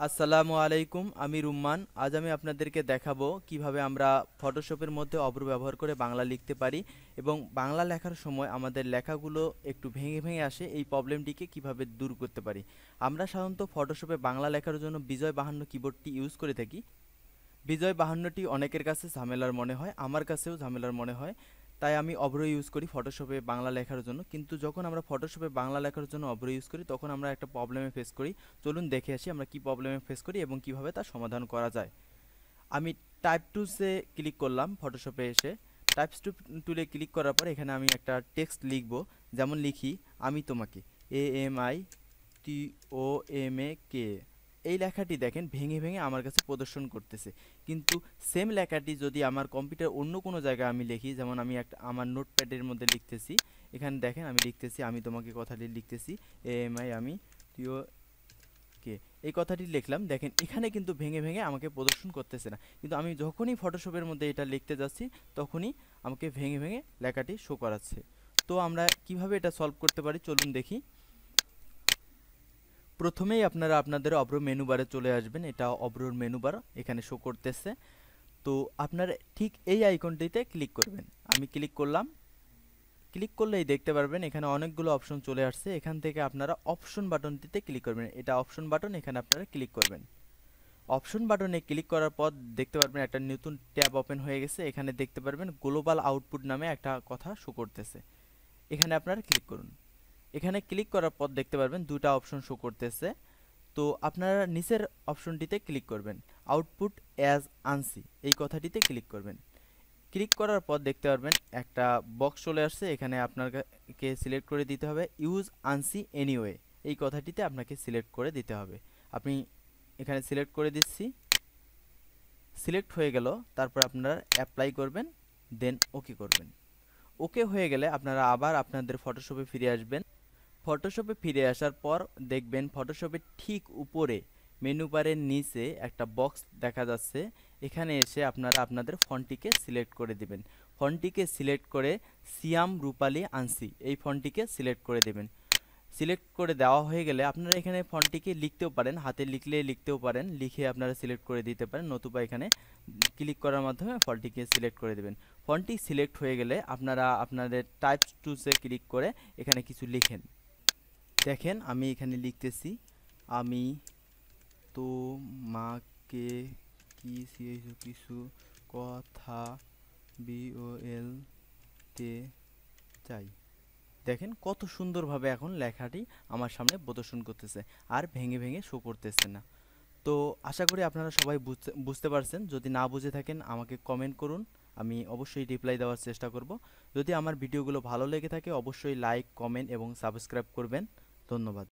আসসালামু আলাইকুম, আমি রুম্মান। আজ আমি আপনাদেরকে দেখাবো কিভাবে আমরা ফটোশপের মধ্যে অভ্র ব্যবহার করে বাংলা লিখতে পারি এবং বাংলা লেখার সময় আমাদের লেখাগুলো একটু ভেঙে ভেঙে আসে, এই প্রবলেমটিকে কিভাবে দূর করতে পারি। আমরা সাধারণত ফটোশপে বাংলা লেখার জন্য বিজয় 52 কিবোর্ডটি ইউজ করে থাকি। বিজয় 52টি অনেকের কাছে ঝামেলার মনে হয়, আমার কাছেও ঝামেলার মনে হয়, তাই আমি অভ্র ইউজ করি ফটোশপে বাংলা লেখার জন্য। কিন্তু যখন আমরা ফটোশপে বাংলা লেখার জন্য অভ্র ইউজ করি তখন আমরা একটা প্রবলেমে ফেস করি। চলুন দেখে আসি আমরা কি প্রবলেমে ফেস করি এবং কিভাবে তার সমাধান করা যায়। আমি টাইপ টুলসে ক্লিক করলাম ফটোশপে এসে। টুলে ক্লিক করার পর এখানে আমি একটা টেক্সট লিখব। যেমন লিখি, আমি তোমাকে, AMITOMAK। এই লেখাটি দেখেন ভেঙে ভেঙে আমার কাছে প্রদর্শন করতেছে, কিন্তু সেম লেখাটি যদি আমার কম্পিউটার অন্য কোনো জায়গায় আমি লিখি, যেমন আমি একটা আমার নোটপ্যাডের মধ্যে লিখতেছি, এখানে দেখেন আমি লিখতেছি আমি তোমাকে কথাটি লিখতেছি, আমি টিও কে, এই কথাটি লিখলাম, দেখেন এখানে কিন্তু ভেঙে ভেঙে আমাকে প্রদর্শন করতেছে না। কিন্তু আমি যখনই ফটোশপের মধ্যে এটা লিখতে যাচ্ছি তখনই আমাকে ভেঙে ভেঙে লেখাটি শো করাচ্ছে। তো আমরা কিভাবে এটা সলভ করতে পারি চলুন দেখি। প্রথমেই আপনারা আপনাদের অব্র মেনু বারে চলে আসবেন। এটা অব্রর মেনু বার এখানে শো করতেছে। তো আপনারা ঠিক এই আইকনটিতে ক্লিক করবেন। আমি ক্লিক করলাম। ক্লিক করলেই দেখতে পারবেন এখানে অনেকগুলো অপশন চলে আসছে। এখান থেকে আপনারা অপশন বাটনটিতে ক্লিক করবেন। এটা অপশন বাটন, এখানে আপনারা ক্লিক করবেন। অপশন বাটনে ক্লিক করার পর দেখতে পারবেন একটা নতুন ট্যাব ওপেন হয়ে গেছে। এখানে দেখতে পারবেন গ্লোবাল আউটপুট নামে একটা কথা শো করতেছে। এখানে আপনারা ক্লিক করুন। এখানে ক্লিক করার পর দেখতে পারবেন দুটা অপশন শো করতেছে। তো আপনারা নিচের অপশনটিতে ক্লিক করবেন, আউটপুট অ্যাজ আনসি, এই কথাটিতে ক্লিক করবেন। ক্লিক করার পর দেখতে পারবেন একটা বক্স চলে আসছে। এখানে আপনাকে সিলেক্ট করে দিতে হবে ইউজ আনসি এনিওয়ে, এই কথাটিতে আপনাকে সিলেক্ট করে দিতে হবে। আপনি এখানে সিলেক্ট করে দিচ্ছি। সিলেক্ট হয়ে গেল, তারপর আপনারা অ্যাপ্লাই করবেন, দেন ওকে করবেন। ওকে হয়ে গেলে আপনারা আবার আপনাদের ফটোশপে ফিরে আসবেন। ফটোশপে ফিরে আসার পর দেখবেন ফটোশপের ঠিক উপরে মেনু বারের নিচে একটা বক্স দেখা যাচ্ছে। এখানে এসে আপনারা আপনাদের ফন্টটিকে সিলেক্ট করে দিবেন। ফন্টটিকে সিলেক্ট করে সিয়াম রূপালী আনসি, এই ফন্টটিকে সিলেক্ট করে দেবেন। সিলেক্ট করে দেওয়া হয়ে গেলে আপনারা এখানে ফন্টটিকে লিখতেও পারেন, হাতে লিখলে লিখতেও পারেন, লিখে আপনারা সিলেক্ট করে দিতে পারেন, নতুবা এখানে ক্লিক করার মাধ্যমে ফন্টটিকে সিলেক্ট করে দেবেন। ফন্টটি সিলেক্ট হয়ে গেলে আপনারা আপনাদের টাইপ টুলসে ক্লিক করে এখানে কিছু লিখেন। দেখেন আমি এখানে লিখতেছি, আমি তোমাকে কিছু কথা বলতে চাই। দেখেন কত সুন্দরভাবে এখন লেখাটি আমার সামনে প্রদর্শন করতেছে, আর ভেঙে ভেঙে শো করতেছে না। তো আশা করি আপনারা সবাই বুঝতে পারছেন। যদি না বুঝে থাকেন আমাকে কমেন্ট করুন, আমি অবশ্যই রিপ্লাই দেওয়ার চেষ্টা করব। যদি আমার ভিডিওগুলো ভালো লেগে থাকে অবশ্যই লাইক, কমেন্ট এবং সাবস্ক্রাইব করবেন। ধন্যবাদ।